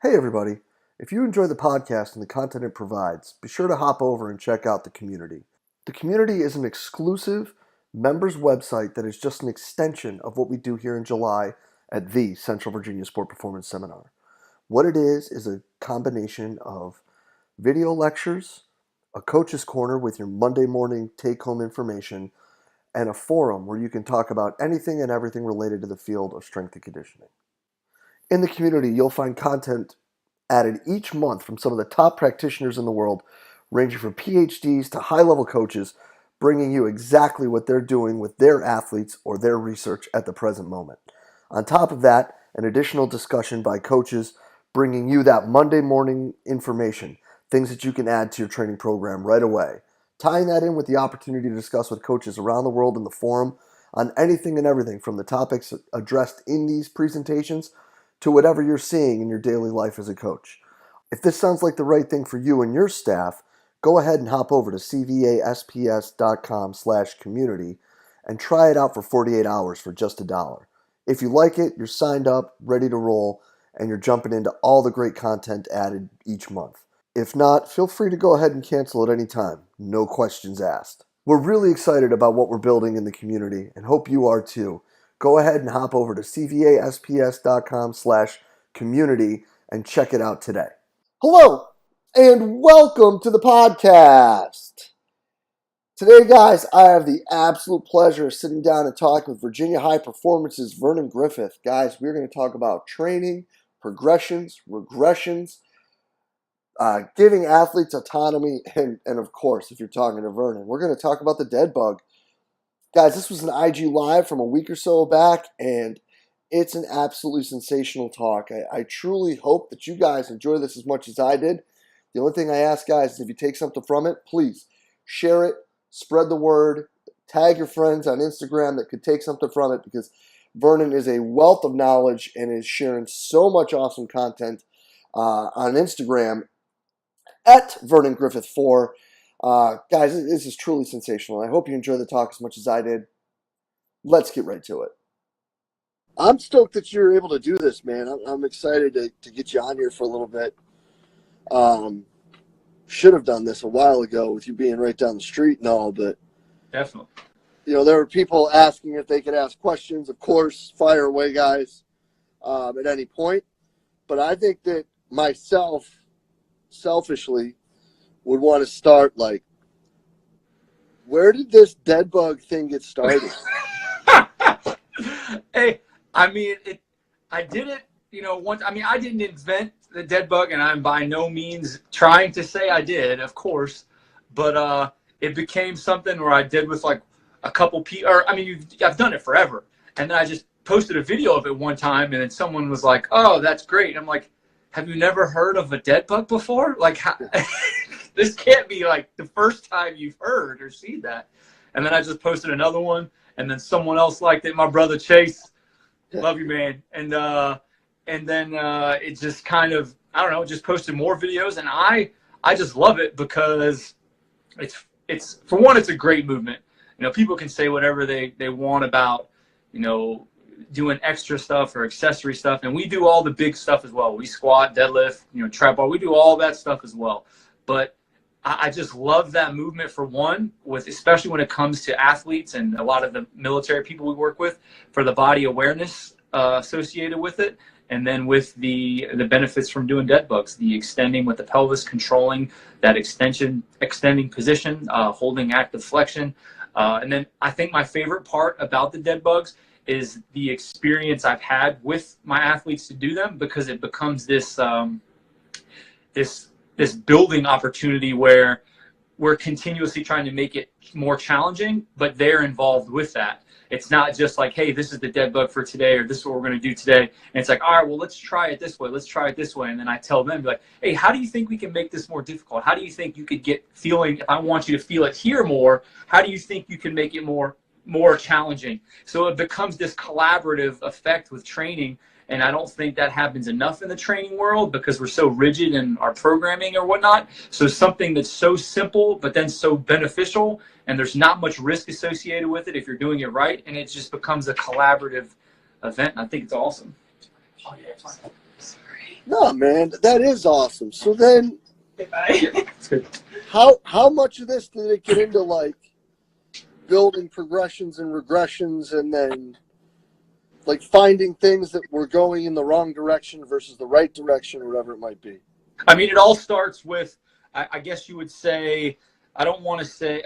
Hey everybody, if you enjoy the podcast and the content it provides, be sure to hop over and check out the community. The community is an exclusive members website that is just an extension of what we do here in July at the Central Virginia Sport Performance Seminar. What it is a combination of video lectures, a coach's corner with your Monday morning take-home information, and a forum where you can talk about anything and everything related to the field of strength and conditioning. In the community, you'll find content added each month from some of the top practitioners in the world, ranging from PhDs to high-level coaches, bringing you exactly what they're doing with their athletes or their research at the present moment. On top of that, an additional discussion by coaches bringing you that Monday morning information, things that you can add to your training program right away. Tying that in with the opportunity to discuss with coaches around the world in the forum on anything and everything from the topics addressed in these presentations to whatever you're seeing in your daily life as a coach. If this sounds like the right thing for you and your staff, go ahead and hop over to cvasps.com/community and try it out for 48 hours for just $1. If you like it, you're signed up, ready to roll, and you're jumping into all the great content added each month. If not, feel free to go ahead and cancel at any time. No questions asked. We're really excited about what we're building in the community and hope you are too. Go ahead and hop over to cvasps.com/community and check it out today. Hello, and welcome to the podcast. Today, guys, I have the absolute pleasure of sitting down and talking with Virginia High Performance's Vernon Griffith. Guys, we're going to talk about training, progressions, regressions, giving athletes autonomy, and of course, if you're talking to Vernon, we're going to talk about the dead bug. Guys, this was an IG Live from a week or so back, and it's an absolutely sensational talk. I truly hope that you guys enjoy this as much as I did. The only thing I ask, guys, is if you take something from it, please share it, spread the word, tag your friends on Instagram that could take something from it, because Vernon is a wealth of knowledge and is sharing so much awesome content on Instagram at Vernon Griffith 4. Guys, this is truly sensational. I hope you enjoy the talk as much as I did. Let's get right to it. I'm stoked that you're able to do this, man. I'm excited to get you on here for a little bit. Should have done this a while ago with you being right down the street and all, but definitely. There were people asking if they could ask questions. Of course, fire away, guys, at any point. But I think that myself, selfishly, would want to start like, where did this dead bug thing get started? Hey, I mean, I did it, once. I mean, I didn't invent the dead bug, and I'm by no means trying to say I did, of course. But it became something where I did with like a couple people. Or I mean, I've done it forever, and then I just posted a video of it one time, and then someone was like, "Oh, that's great." And I'm like, "Have you never heard of a dead bug before? Like, how, this can't be like the first time you've heard or seen that." And then I just posted another one, and then someone else liked it. My brother Chase, love you, man. And then it just kind of, I don't know, just posted more videos, and I just love it because it's for one, it's a great movement. People can say whatever they want about, doing extra stuff or accessory stuff, and we do all the big stuff as well. We squat, deadlift, trap bar, we do all that stuff as well. But I just love that movement for one, especially when it comes to athletes and a lot of the military people we work with, for the body awareness associated with it, and then with the benefits from doing dead bugs, the extending with the pelvis, controlling that extending position, holding active flexion. And then I think my favorite part about the dead bugs is the experience I've had with my athletes to do them, because it becomes this building opportunity where we're continuously trying to make it more challenging, but they're involved with that. It's not just like, hey, this is the dead bug for today, or this is what we're going to do today. And it's like, all right, well, let's try it this way. Let's try it this way. And then I tell them, like, hey, how do you think we can make this more difficult? How do you think you could get feeling, if I want you to feel it here more, how do you think you can make it more challenging? So it becomes this collaborative effect with training. And I don't think that happens enough in the training world because we're so rigid in our programming or whatnot. So something that's so simple, but then so beneficial, and there's not much risk associated with it if you're doing it right. And it just becomes a collaborative event. And I think it's awesome. Oh, yeah, sorry. No, man, that is awesome. So then, It's good. how much of this did it get into, like, building progressions and regressions, and then like finding things that were going in the wrong direction versus the right direction, or whatever it might be? I mean, it all starts with, I guess you would say, I don't want to say,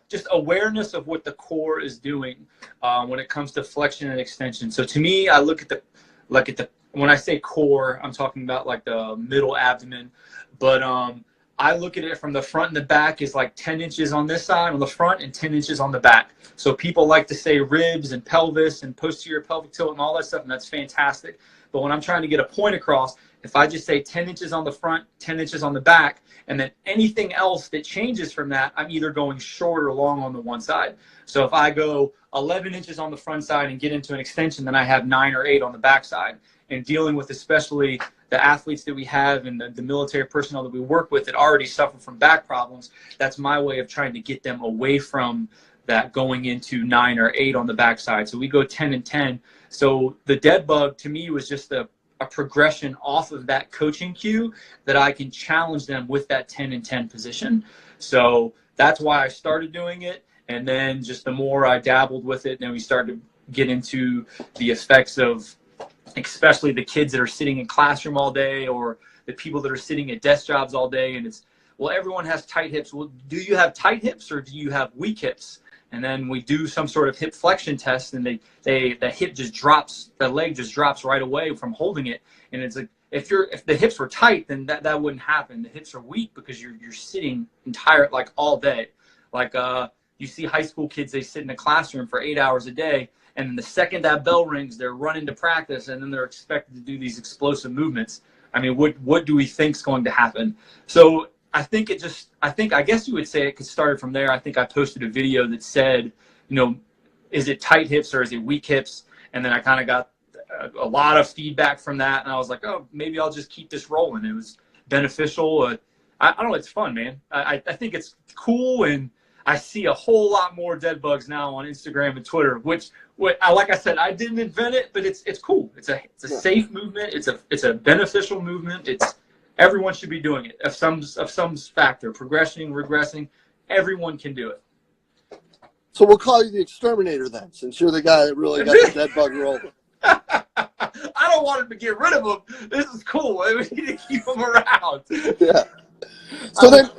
just awareness of what the core is doing when it comes to flexion and extension. So to me, I look at when I say core, I'm talking about like the middle abdomen, but I look at it from the front and the back is like 10 inches on this side on the front and 10 inches on the back. So people like to say ribs and pelvis and posterior pelvic tilt and all that stuff, and that's fantastic. But when I'm trying to get a point across, if I just say 10 inches on the front, 10 inches on the back, and then anything else that changes from that, I'm either going short or long on the one side. So if I go 11 inches on the front side and get into an extension, then I have 9 or 8 on the back side. And dealing with especially the athletes that we have and the military personnel that we work with that already suffer from back problems, that's my way of trying to get them away from that going into 9 or 8 on the backside. So we go 10 and 10. So the dead bug to me was just a progression off of that coaching cue that I can challenge them with that 10 and 10 position. So that's why I started doing it. And then just the more I dabbled with it, then we started to get into the effects of especially the kids that are sitting in classroom all day or the people that are sitting at desk jobs all day. And it's, well, everyone has tight hips. Well, do you have tight hips or do you have weak hips? And then we do some sort of hip flexion test, and the hip just drops, the leg just drops right away from holding it. And it's like, if the hips were tight, then that wouldn't happen. The hips are weak because you're sitting like all day. Like you see high school kids, they sit in a classroom for 8 hours a day, and then the second that bell rings, they're running to practice, and then they're expected to do these explosive movements. I mean, what do we think is going to happen? So I guess you would say it could start from there. I think I posted a video that said, is it tight hips or is it weak hips? And then I kind of got a lot of feedback from that. And I was like, oh, maybe I'll just keep this rolling. It was beneficial. I don't know. It's fun, man. I think it's cool. And I see a whole lot more dead bugs now on Instagram and Twitter, which like I said, I didn't invent it, but it's cool. It's a safe movement. It's a beneficial movement. Everyone should be doing it. Of some factor, progressing, regressing, everyone can do it. So we'll call you the exterminator then, since you're the guy that really got the dead bug rolling. I don't want him to get rid of them. This is cool. We need to keep them around. Yeah. So then,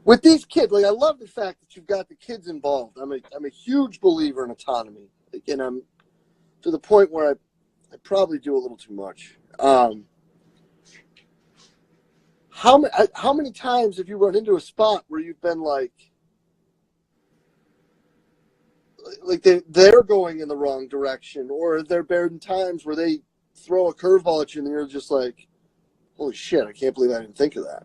with these kids, like, I love the fact that you've got the kids involved. I'm a huge believer in autonomy. Again, I'm to the point where I probably do a little too much. How many times have you run into a spot where you've been like they're going in the wrong direction, or there have been times where they throw a curveball at you and you're just like, holy shit, I can't believe I didn't think of that?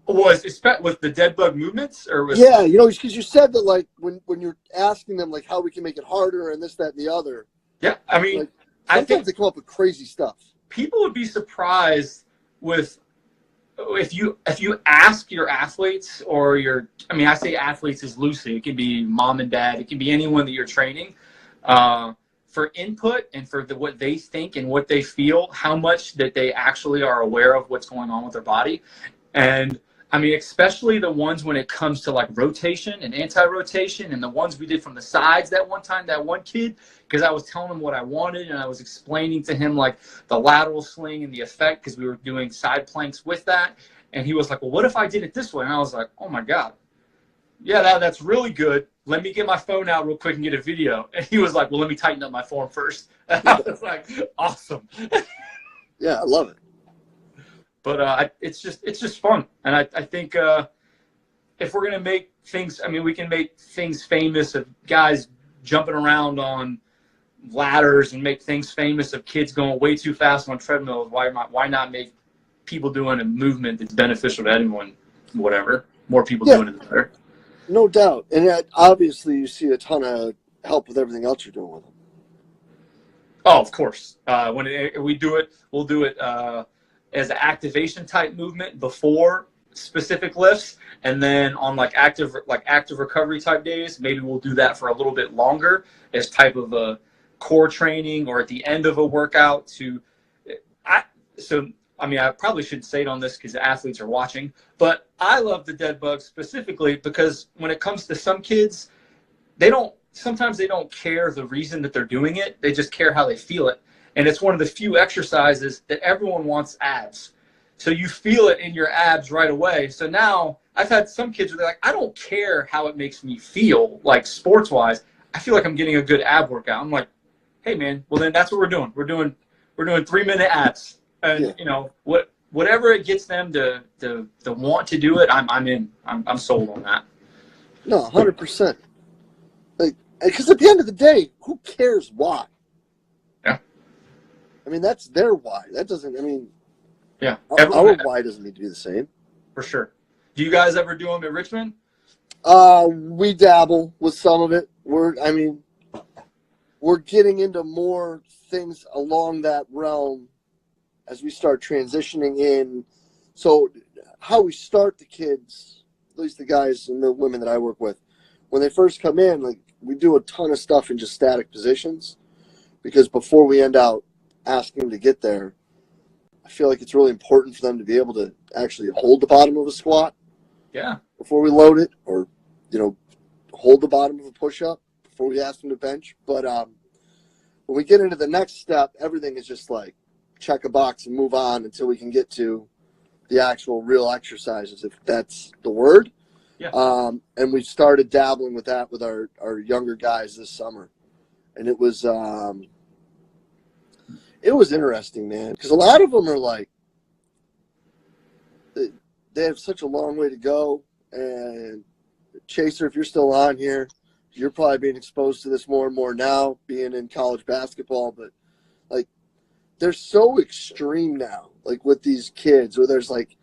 Was it with the dead bug movements, or was yeah, because you said that, like, when you're asking them like how we can make it harder and this, that, and the other. Yeah, I mean, like, I sometimes think they come up with crazy stuff. People would be surprised with if you ask your athletes or I say athletes is loosely, it can be mom and dad, it can be anyone that you're training, for input and for what they think and what they feel, how much that they actually are aware of what's going on with their body. And I mean, especially the ones when it comes to like rotation and anti-rotation, and the ones we did from the sides that one time, that one kid, because I was telling him what I wanted and I was explaining to him like the lateral sling and the effect, because we were doing side planks with that. And he was like, well, what if I did it this way? And I was like, oh my God. Yeah, that's really good. Let me get my phone out real quick and get a video. And he was like, well, let me tighten up my form first. I was like, awesome. Yeah, I love it. But it's just fun. And I think if we're going to make things, I mean, we can make things famous of guys jumping around on ladders and make things famous of kids going way too fast on treadmills. Why not make people doing a movement that's beneficial to anyone, whatever. More people doing it, the better. No doubt. And obviously you see a ton of help with everything else you're doing with them. Oh, of course. When we do it, we'll do it as an activation type movement before specific lifts, and then on like active recovery type days, maybe we'll do that for a little bit longer as type of a core training, or at the end of a workout so I mean, I probably shouldn't say it on this because the athletes are watching, but I love the dead bug specifically because when it comes to some kids, sometimes they don't care the reason that they're doing it. They just care how they feel it. And it's one of the few exercises that everyone wants abs. So you feel it in your abs right away. So now I've had some kids where they're like, I don't care how it makes me feel, like sports wise. I feel like I'm getting a good ab workout. I'm like, hey man, well then that's what we're doing. We're doing 3-minute abs. And you know, whatever it gets them to want to do it, I'm in. I'm sold on that. No, 100%. Like, because at the end of the day, who cares why? Yeah. I mean, that's their why. That doesn't. I mean, yeah. Our why doesn't need to be the same. For sure. Do you guys ever do them at Richmond? We dabble with some of it. We're getting into more things along that realm as we start transitioning in. So how we start the kids, at least the guys and the women that I work with, when they first come in, like we do a ton of stuff in just static positions because before we end out asking them to get there, I feel like it's really important for them to be able to actually hold the bottom of a squat. Yeah. Before we load it, or, you know, hold the bottom of a push-up before we ask them to bench. But when we get into the next step, everything is just like check a box and move on until we can get to the actual real exercises, if that's the word. Yeah. And we started dabbling with that with our younger guys this summer. And it was interesting, man, because a lot of them are like, they have such a long way to go. And Chaser, if you're still on here, you're probably being exposed to this more and more now, being in college basketball. But like, they're so extreme now, like with these kids, where there's like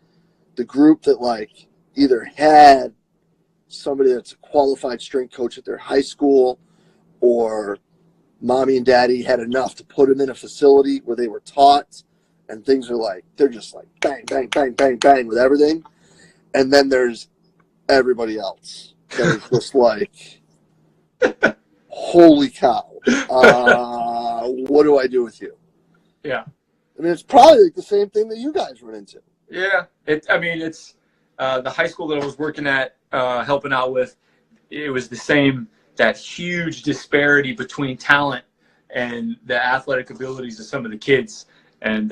the group that like either had somebody that's a qualified strength coach at their high school, or mommy and daddy had enough to put them in a facility where they were taught, and things are like, they're just like bang, bang, bang, bang, bang with everything. And then there's everybody else that is just like, holy cow, what do I do with you? Yeah. I mean, it's probably like the same thing that you guys run into. Yeah. It's the high school that I was working at, helping out with, it was the same, that huge disparity between talent and the athletic abilities of some of the kids. And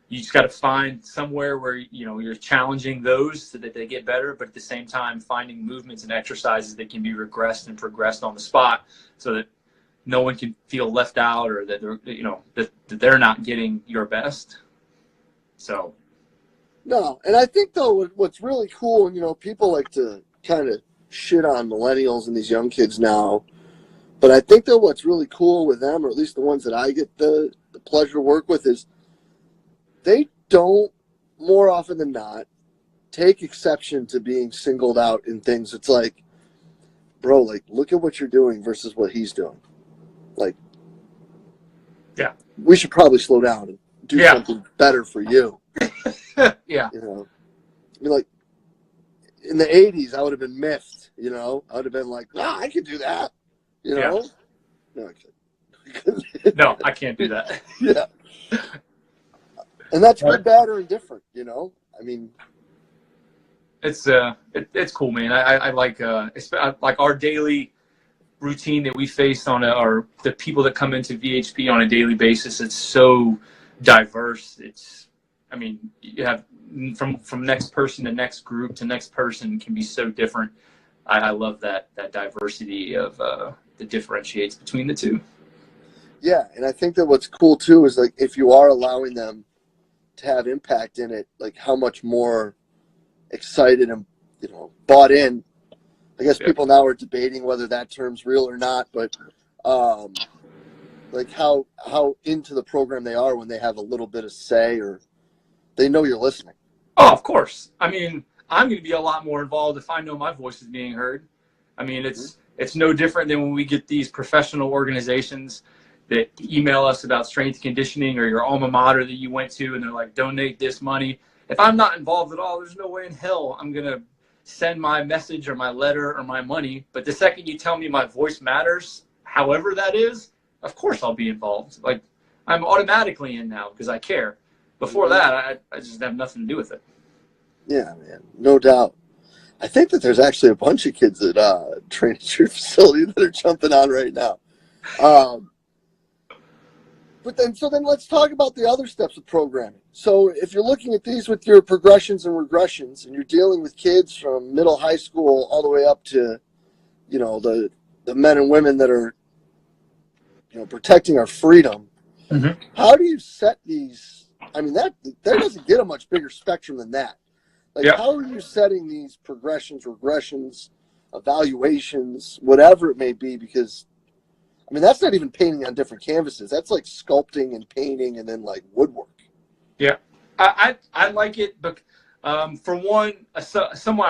you just got to find somewhere where, you know, you're challenging those so that they get better, but at the same time finding movements and exercises that can be regressed and progressed on the spot so that no one can feel left out, or that they're, you know, that they're not getting your best. So. No, and I think though what's really cool, and you know, people like to kind of shit on millennials and these young kids now, but I think that what's really cool with them, or at least the ones that I get the pleasure to work with, is they don't, more often than not, take exception to being singled out in things. It's like, bro, like, look at what you're doing versus what he's doing. Like, yeah, we should probably slow down and do something better for you. Yeah. You know, I mean, like, in the 80s, I would have been miffed, you know? I would have been like, I can do that, you know? Yeah. No, I couldn't. No, I can't do that. Yeah. And that's good, bad, or indifferent, you know? I mean, it's cool, man. I like our daily routine that we face or the people that come into VHP on a daily basis. It's so diverse. I mean, you have from next person to next group to next person can be so different. I love that diversity of that differentiates between the two. Yeah, and I think that what's cool too is like if you are allowing them to have impact in it, like how much more excited and, you know, bought in. I guess people now are debating whether that term's real or not, but like how into the program they are when they have a little bit of say, or they know you're listening. Oh, of course. I mean, I'm going to be a lot more involved if I know my voice is being heard. I mean, it's no different than when we get these professional organizations that email us about strength conditioning or your alma mater that you went to, and they're like, donate this money. If I'm not involved at all, there's no way in hell I'm going to send my message or my letter or my money. But the second you tell me my voice matters, however that is, of course I'll be involved. Like, I'm automatically in now because I care. Before that, I just have nothing to do with it. Yeah, man, no doubt. I think that there's actually a bunch of kids that train at your facility that are jumping on right now. But then let's talk about the other steps of programming. So if you're looking at these with your progressions and regressions, and you're dealing with kids from middle high school all the way up to, the men and women that are, protecting our freedom, Mm-hmm. how do you set these? I mean, that doesn't get a much bigger spectrum than that. Like, Yep. how are you setting these progressions, regressions, evaluations, whatever it may be? Because, I mean, that's not even painting on different canvases. That's like sculpting and painting and then like woodwork. Yeah, I like it, but for one, I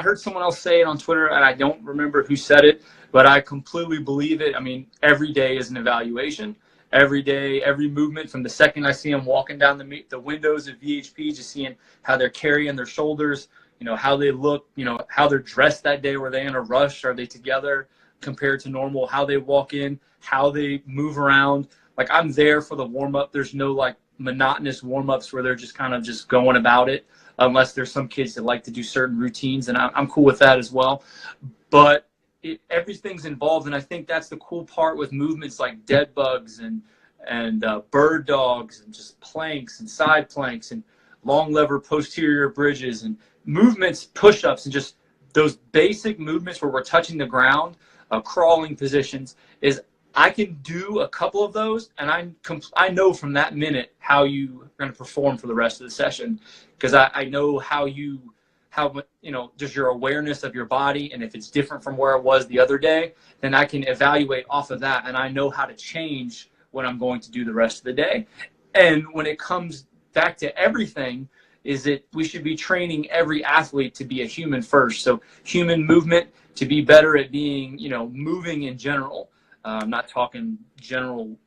heard someone else say it on Twitter, and I don't remember who said it, but I completely believe it. I mean, every day is an evaluation. Every day, every movement, from the second I see them walking down the windows of VHP, just seeing how they're carrying their shoulders, how they look, how they're dressed that day. Were they in a rush? Are they together compared to normal? How they walk in, how they move around. Like, I'm there for the warm up. There's no like monotonous warm-ups where they're just kind of just going about it, unless there's some kids that like to do certain routines, and I'm cool with that as well. But everything's involved, and I think that's the cool part with movements like dead bugs and bird dogs and just planks and side planks and long lever posterior bridges and movements, push-ups, and just those basic movements where we're touching the ground, crawling positions. Is I can do a couple of those, and I know from that minute how you're going to perform for the rest of the session, because I know how just your awareness of your body, and if it's different from where it was the other day, then I can evaluate off of that, and I know how to change what I'm going to do the rest of the day. And when it comes back to everything, is that we should be training every athlete to be a human first. So human movement, to be better at being, moving in general. I'm not talking general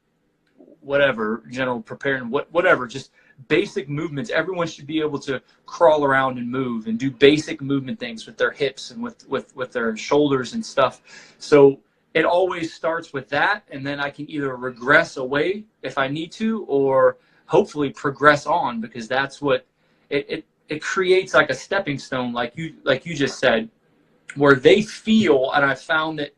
preparing, whatever, just basic movements. Everyone should be able to crawl around and move and do basic movement things with their hips and with their shoulders and stuff. So it always starts with that, and then I can either regress away if I need to, or hopefully progress on, because that's what it creates, like a stepping stone, like you just said, where they feel, and I found that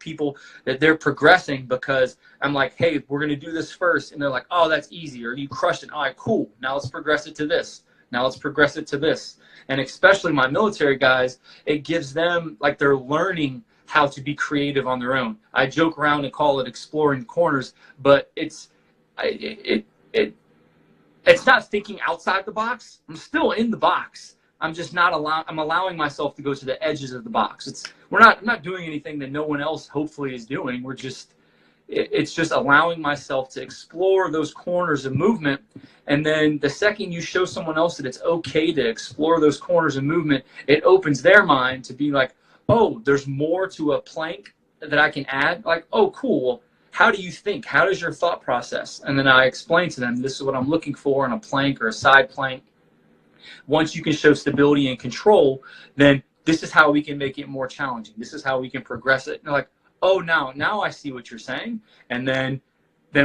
they're progressing, because I'm like, hey, we're going to do this first. And they're like, oh, that's easy. Or you crushed it. All right, cool. Now let's progress it to this. Now let's progress it to this. And especially my military guys, it gives them, like, they're learning how to be creative on their own. I joke around and call it exploring corners, but it's not thinking outside the box. I'm still in the box. I'm just not I'm allowing myself to go to the edges of the box. I'm not doing anything that no one else hopefully is doing. It's just allowing myself to explore those corners of movement. And then the second you show someone else that it's okay to explore those corners of movement, it opens their mind to be like, oh, there's more to a plank that I can add. Like, oh, cool. Well, how do you think? How does your thought process? And then I explain to them, this is what I'm looking for in a plank or a side plank. Once you can show stability and control, then this is how we can make it more challenging. This is how we can progress it. And they're like, oh, now I see what you're saying. And then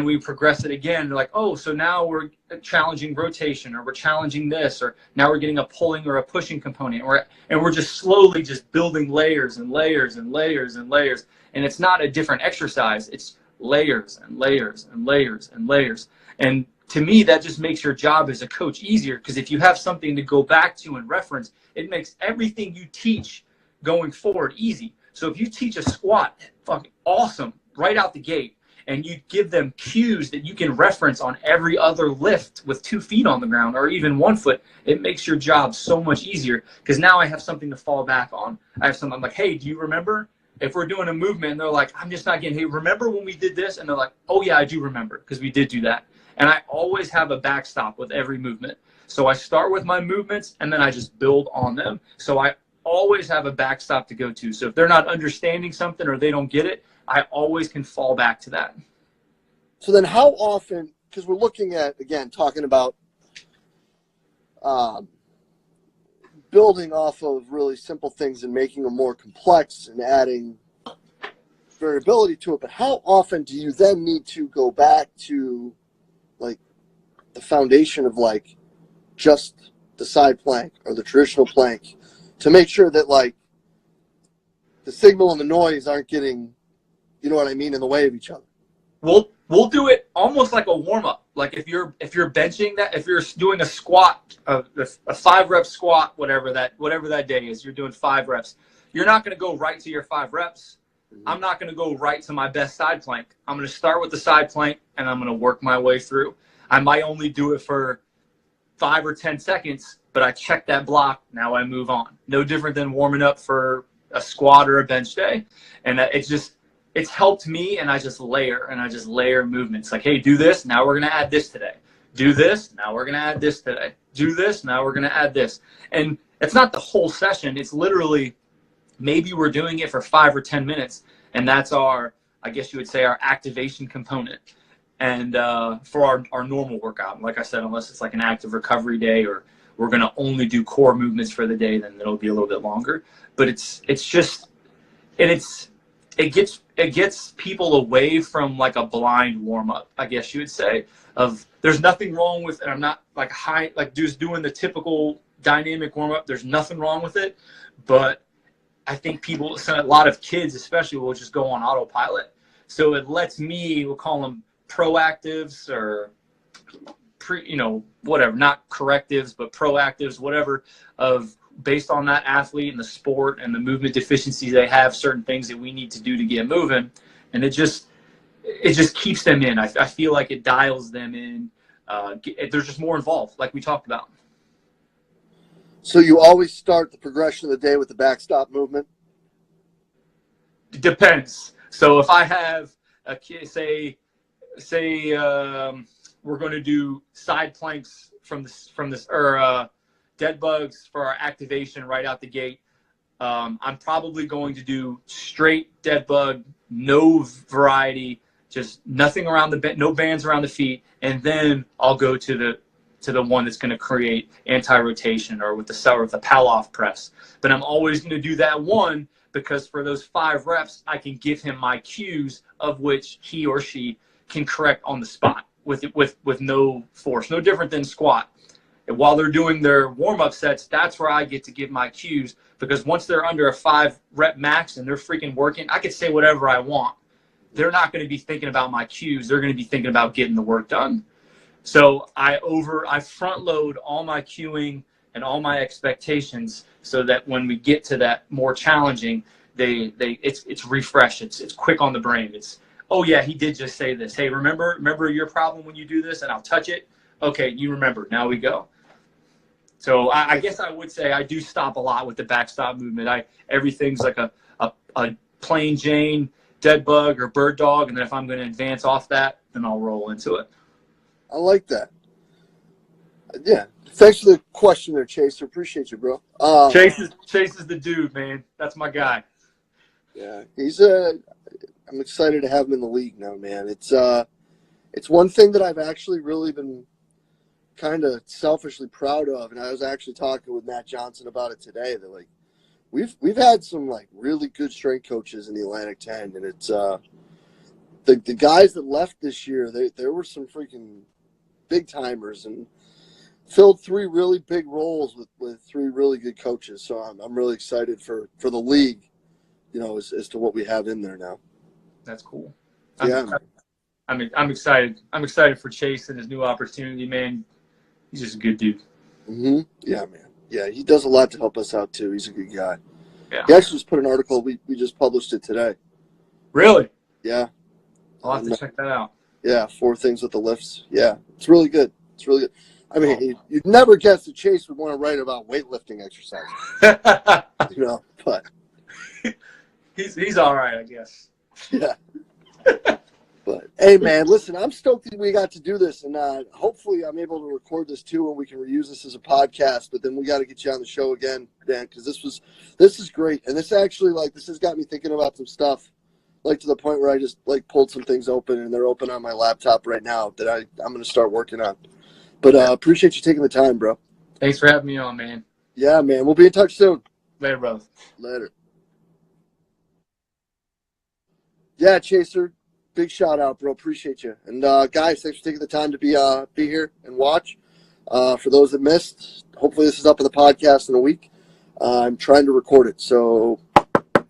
we progress it again. They're like, oh, so now we're challenging rotation, or we're challenging this, or now we're getting a pulling or a pushing component, and we're just slowly just building layers and layers and layers and layers. And it's not a different exercise. It's layers and layers and layers and layers. And to me, that just makes your job as a coach easier, because if you have something to go back to and reference, it makes everything you teach going forward easy. So if you teach a squat, fucking awesome, right out the gate, and you give them cues that you can reference on every other lift with 2 feet on the ground, or even 1 foot, it makes your job so much easier, because now I have something to fall back on. I have something, I'm like, hey, do you remember? If we're doing a movement and they're like, I'm just not getting, hey, remember when we did this? And they're like, oh yeah, I do remember, because we did do that. And I always have a backstop with every movement. So I start with my movements, and then I just build on them. So I always have a backstop to go to. So if they're not understanding something or they don't get it, I always can fall back to that. So then how often, because we're looking at, again, talking about building off of really simple things and making them more complex and adding variability to it, but how often do you then need to go back to, like, the foundation of, like, just the side plank or the traditional plank to make sure that like the signal and the noise aren't getting, you know what I mean, in the way of each other? We'll do it almost like a warm up. Like if you're benching that, if you're doing a squat, a 5-rep squat, whatever that day is, you're doing 5 reps. You're not going to go right to your 5 reps. I'm not going to go right to my best side plank. I'm going to start with the side plank and I'm going to work my way through. I might only do it for 5 or 10 seconds, but I check that block. Now I move on. No different than warming up for a squat or a bench day. And it's helped me, and I just layer movements. Like, hey, do this. Now we're going to add this today. Do this. Now we're going to add this today. Do this. Now we're going to add this. And it's not the whole session. It's literally maybe we're doing it for 5 or 10 minutes, and that's our, I guess you would say, our activation component. And for our normal workout, like I said, unless it's like an active recovery day or we're going to only do core movements for the day, then it'll be a little bit longer. But it's just, and it gets people away from like a blind warm up, I guess you would say, of there's nothing wrong with, and I'm not like just doing the typical dynamic warm up. There's nothing wrong with it, but I think a lot of kids especially will just go on autopilot. So it lets me, we'll call them proactives or whatever, not correctives, but proactives, whatever, of based on that athlete and the sport and the movement deficiencies they have, certain things that we need to do to get moving. And it just keeps them in. I feel like it dials them in. They're just more involved, like we talked about. So you always start the progression of the day with the backstop movement? It depends. So if I have a kid, say we're going to do side planks from this or dead bugs for our activation right out the gate. I'm probably going to do straight dead bug, no variety, just nothing around no bands around the feet, and then I'll go to the one that's going to create anti-rotation or with the Palloff press. But I'm always going to do that one because for those 5 reps, I can give him my cues of which he or she can correct on the spot with no force, no different than squat. And while they're doing their warm-up sets, that's where I get to give my cues, because once they're under a 5-rep max and they're freaking working, I can say whatever I want. They're not going to be thinking about my cues. They're going to be thinking about getting the work done. So I front load all my cueing and all my expectations so that when we get to that more challenging, it's refresh. It's quick on the brain. It's, oh yeah, he did just say this. Hey, remember your problem when you do this? And I'll touch it. Okay, you remember. Now we go. So I guess I would say I do stop a lot with the backstop movement. Everything's like a plain Jane, dead bug, or bird dog, and then if I'm going to advance off that, then I'll roll into it. I like that. Yeah. Thanks for the question there, Chaser. Appreciate you, bro. Chase is the dude, man. That's my guy. Yeah, I'm excited to have him in the league now, man. It's one thing that I've actually really been kind of selfishly proud of, and I was actually talking with Matt Johnson about it today. That like we've had some like really good strength coaches in the Atlantic 10, and it's the guys that left this year. There were some freaking big timers and filled 3 really big roles with 3 really good coaches. So I'm really excited for the league, as to what we have in there now. That's cool. Yeah. I'm excited. I'm excited for Chase and his new opportunity, man. He's just a good dude. Mm-hmm. Yeah, man. Yeah, he does a lot to help us out too. He's a good guy. Yeah. He actually just put an article. We just published it today. Really? Yeah. I'll have to check that out. Yeah, 4 things with the lifts. Yeah, it's really good. It's really good. I mean, you'd never guess that Chase would want to write about weightlifting exercises. But he's all right, I guess. Yeah. But hey, man, listen, I'm stoked that we got to do this, and hopefully I'm able to record this too, and we can reuse this as a podcast. But then we got to get you on the show again, Dan, because this is great, and this actually this has got me thinking about some stuff, like to the point where I just pulled some things open, and they're open on my laptop right now that I'm going to start working on. But appreciate you taking the time, bro. Thanks for having me on, man. Yeah, man, we'll be in touch soon. Later, brother. Later. Yeah, Chaser. Big shout out, bro. Appreciate you. And guys, thanks for taking the time to be here and watch. For those that missed, hopefully this is up in the podcast in a week. I'm trying to record it, so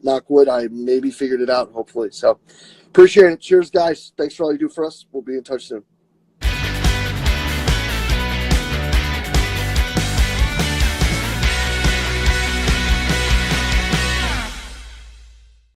knock wood, I maybe figured it out, hopefully. So appreciate it. Cheers, guys. Thanks for all you do for us. We'll be in touch soon.